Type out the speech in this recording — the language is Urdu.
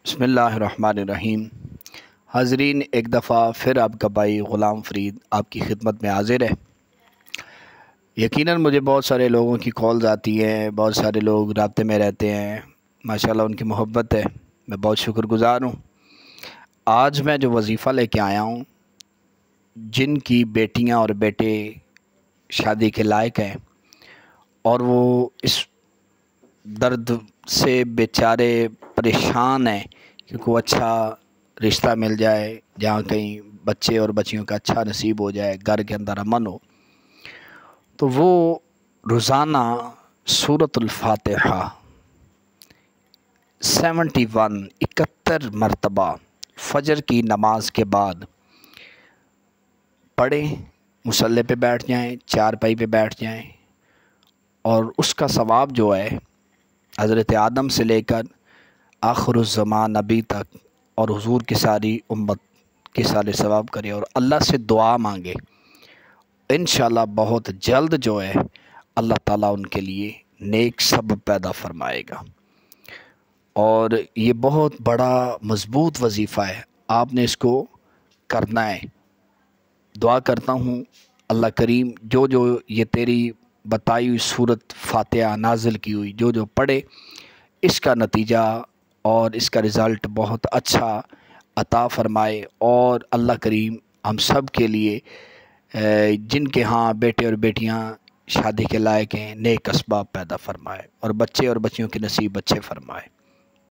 بسم اللہ الرحمن الرحیم۔ حاضرین، ایک دفعہ پھر آپ کا بھائی غلام فرید آپ کی خدمت میں حاضر ہے۔ یقیناً مجھے بہت سارے لوگوں کی کالز آتی ہیں، بہت سارے لوگ رابطے میں رہتے ہیں، ماشاءاللہ ان کی محبت ہے، میں بہت شکر گزار ہوں۔ آج میں جو وظیفہ لے کے آیا ہوں، جن کی بیٹیاں اور بیٹے شادی کے لائق ہیں اور وہ اس درد سے بیچارے پریشان ہیں کہ کوئی اچھا رشتہ مل جائے جہاں کہیں بچے اور بچیوں کا اچھا نصیب ہو جائے، گھر کے اندر امن ہو، تو وہ روزانہ سورۃ الفاتحہ 71 مرتبہ فجر کی نماز کے بعد پڑھیں، مصلی پہ بیٹھ جائیں، چارپائی پہ بیٹھ جائیں، اور اس کا ثواب جو ہے حضرت آدم سے لے کر آخر الزمان نبی تک اور حضور کی ساری امت کے سارے ثواب کرے اور اللہ سے دعا مانگے، انشاءاللہ بہت جلد جو ہے اللہ تعالیٰ ان کے لیے نیک سبب پیدا فرمائے گا۔ اور یہ بہت بڑا مضبوط وظیفہ ہے، آپ نے اس کو کرنا ہے۔ دعا کرتا ہوں اللہ کریم جو یہ تیری بتائی ہوئی سورت فاتحہ نازل کی ہوئی جو پڑھے، اس کا نتیجہ اور اس کا رزلٹ بہت اچھا عطا فرمائے، اور اللہ کریم ہم سب کے لیے جن کے ہاں بیٹے اور بیٹیاں شادی کے لائق ہیں نیک اسباب پیدا فرمائے اور بچے اور بچیوں کے نصیب اچھے فرمائے۔